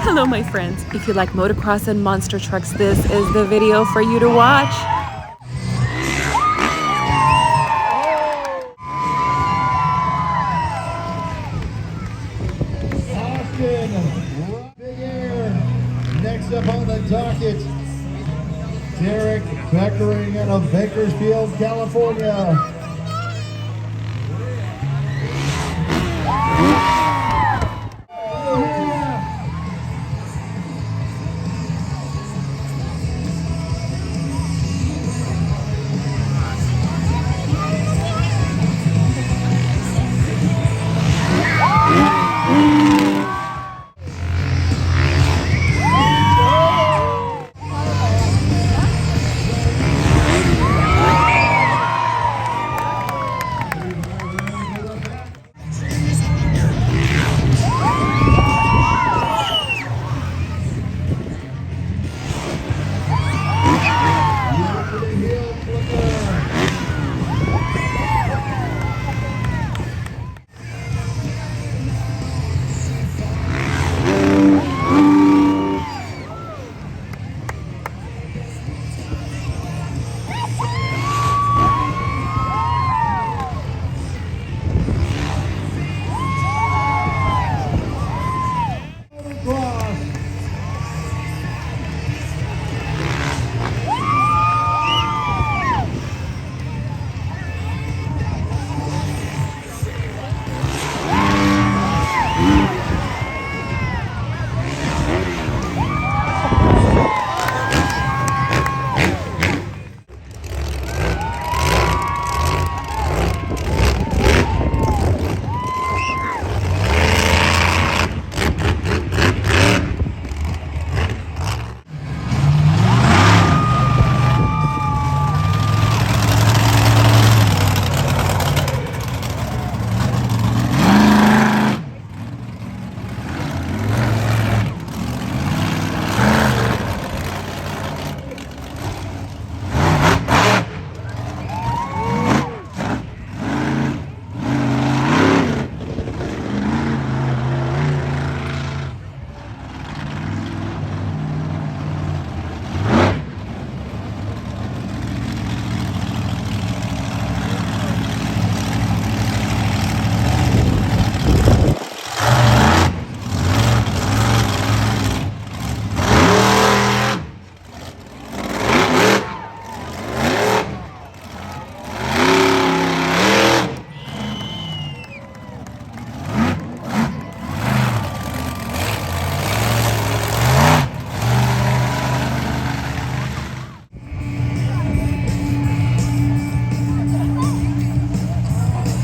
Hello, my friends. If you like motocross and monster trucks, this is the video for you to watch. Austin, Big Air. Next up on the docket, Derek Beckering out of Bakersfield, California.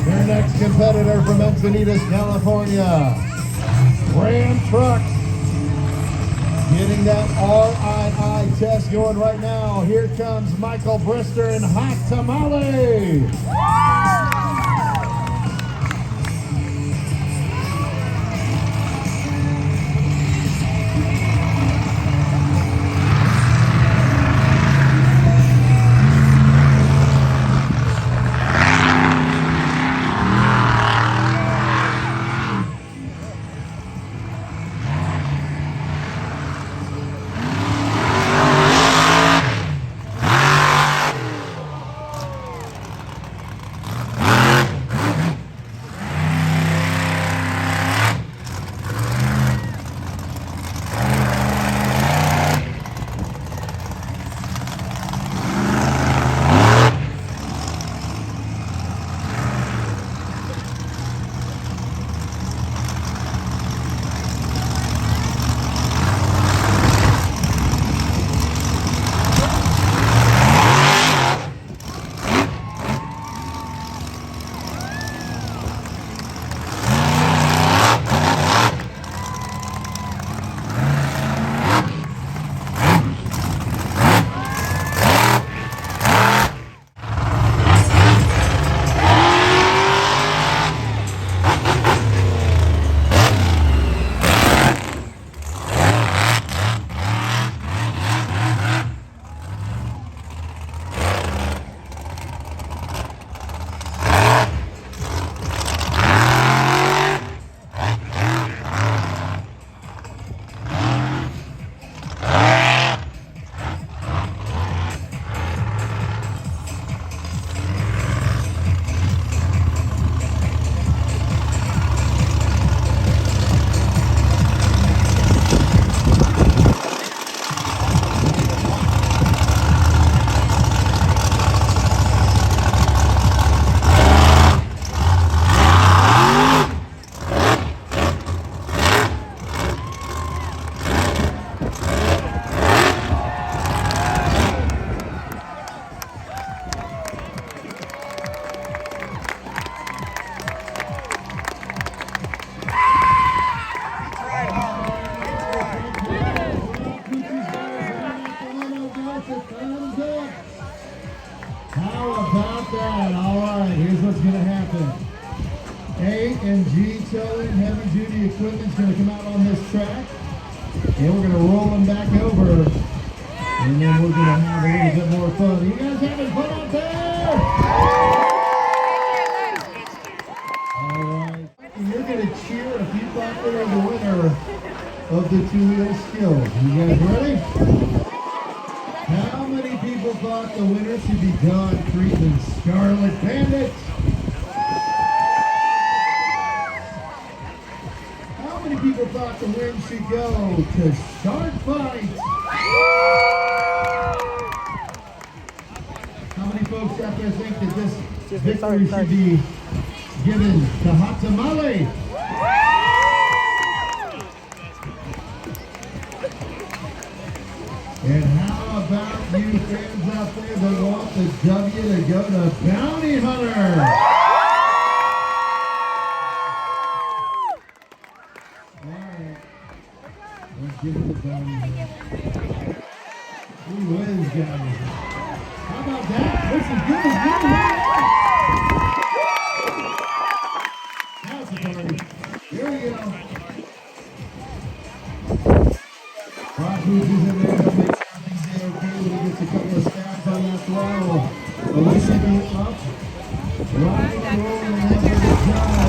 Your next competitor from Encinitas, California, Ram Trucks, getting that RII test going right now. Here comes Michael Brister and Hot Tamale. the equipment's going to come out on this track. And we're going to roll them back over. And then we're going to have a little bit more fun. You guys having fun out there? All right. And you're going to cheer if you thought they were the winner of the two-wheel skills. You guys ready? How many people thought the winner should be Don Friedman's Scarlet Bandit? How many people thought the win should go to Shark Fight? How many folks out there think that this victory should be given to Hot Tamale? And how about you fans out there that want the W to go to Bounty Hunter? Alright, let's give it to Bounty Hunter. Who wins, guys? How about that? This is good as new. That's a party. Here we go. Rock Hoops is in there. Make sure everything's okay. He gets a couple of stabs on that throttle. But we should be up, rock and roll, and have a good time.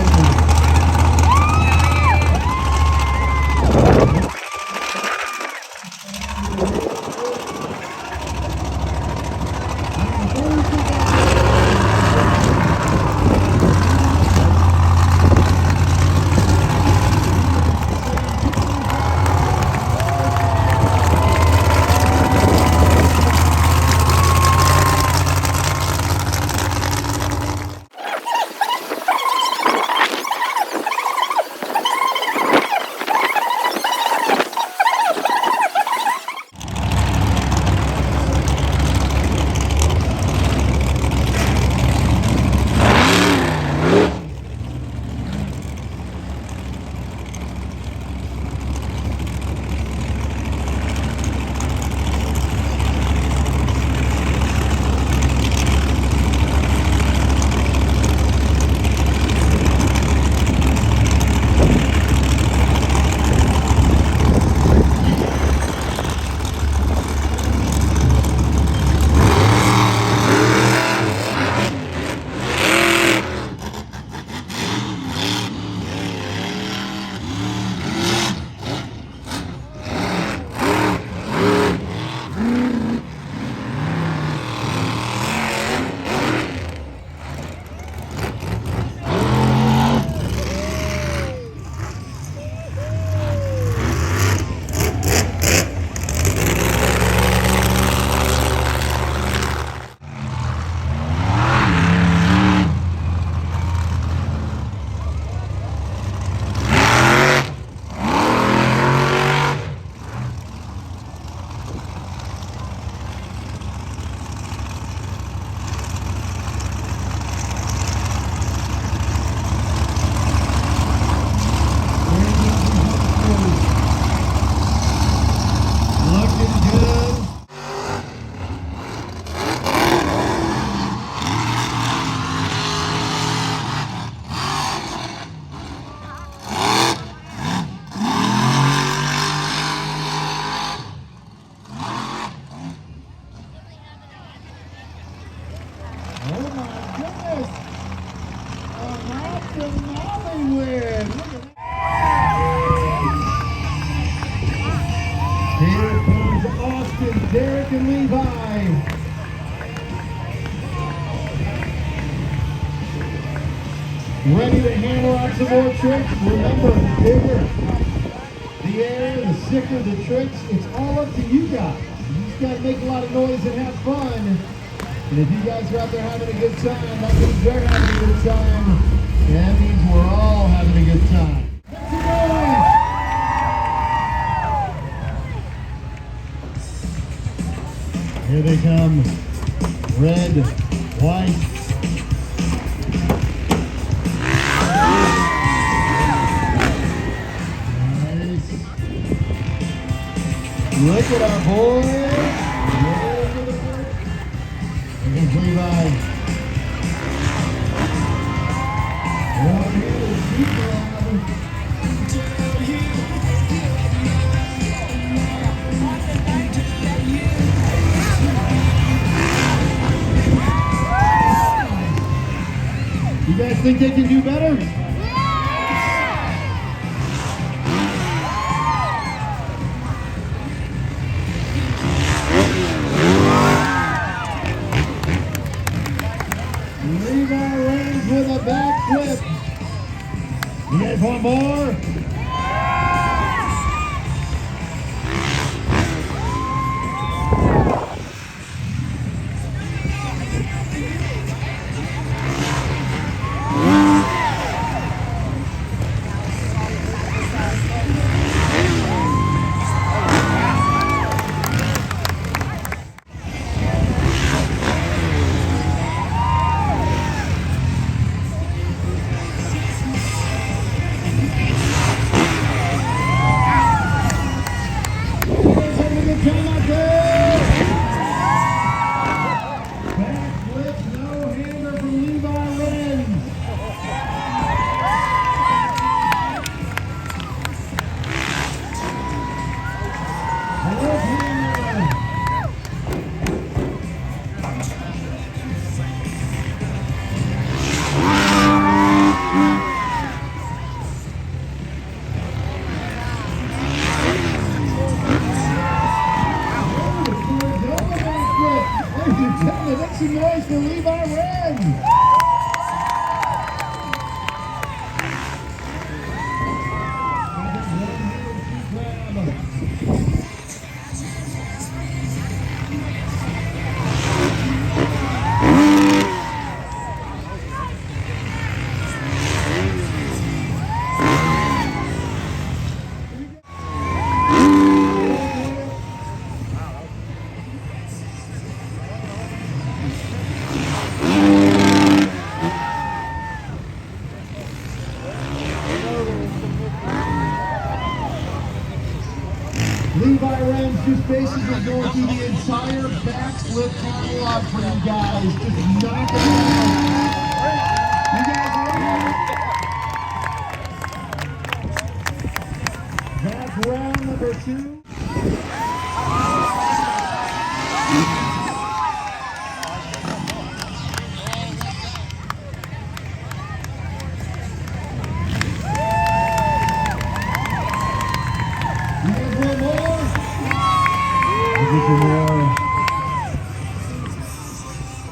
Derek and Levi. Ready to hammer out some more tricks? Remember, the bigger the air, the sicker the tricks. It's all up to you guys. You just got to make a lot of noise and have fun. And if you guys are out there having a good time, that means they're having a good time. And that means we're all having a good time. Make some noise! Here they come. Red, white. Nice. Look at our boys. Here comes Levi. One here is Levi. think they can do better? Levi Rams with a backflip. You guys want more? Make some noise for Levi Rams. Levi Rams just basically going through the entire backflip catalog for you guys. Just knock it out. You guys ready? That's round number 2.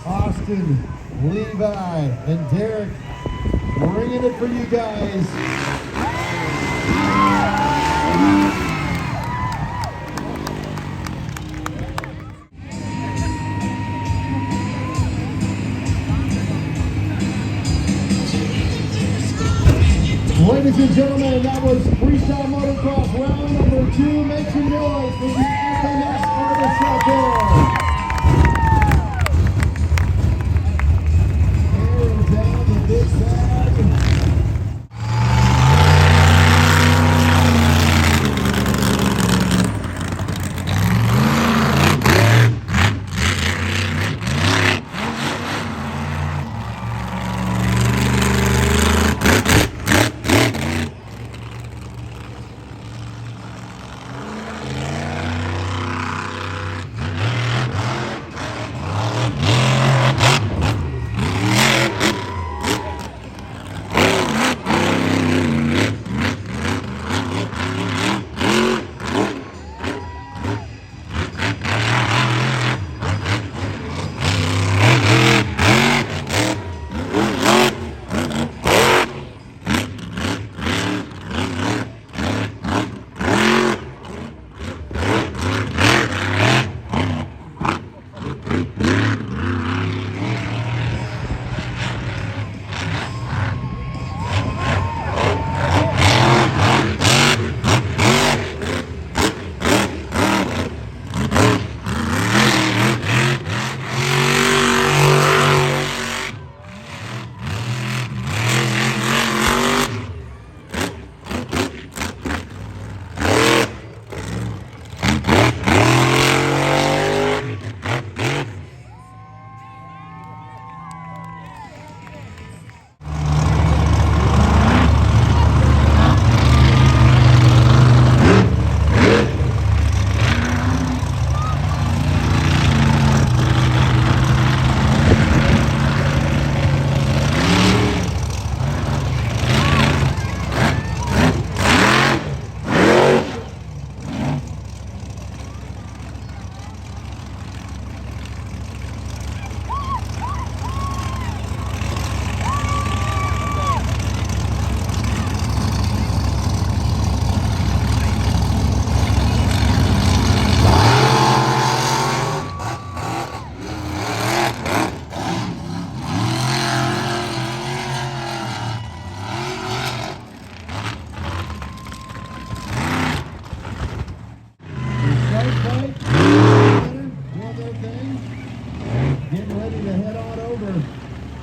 Austin, Levi, and Derek bringing it for you guys. Ladies and gentlemen, that was Freestyle Motocross round number 2. Make some noise for the FNS artists out there. Tearing down the big bag.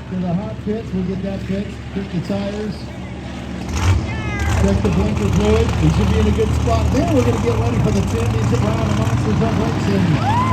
to the hot pits. We'll get that fixed. Check the tires. Check the blinker fluid. We should be in a good spot. Then we're going to get ready for the championship round of Monster Truck Racing.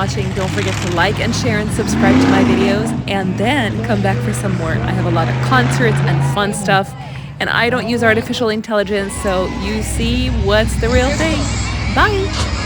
watching. Don't forget to like and share and subscribe to my videos, and then come back for some more. I have a lot of concerts and fun stuff, and I don't use artificial intelligence, so you see what's the real thing. Bye!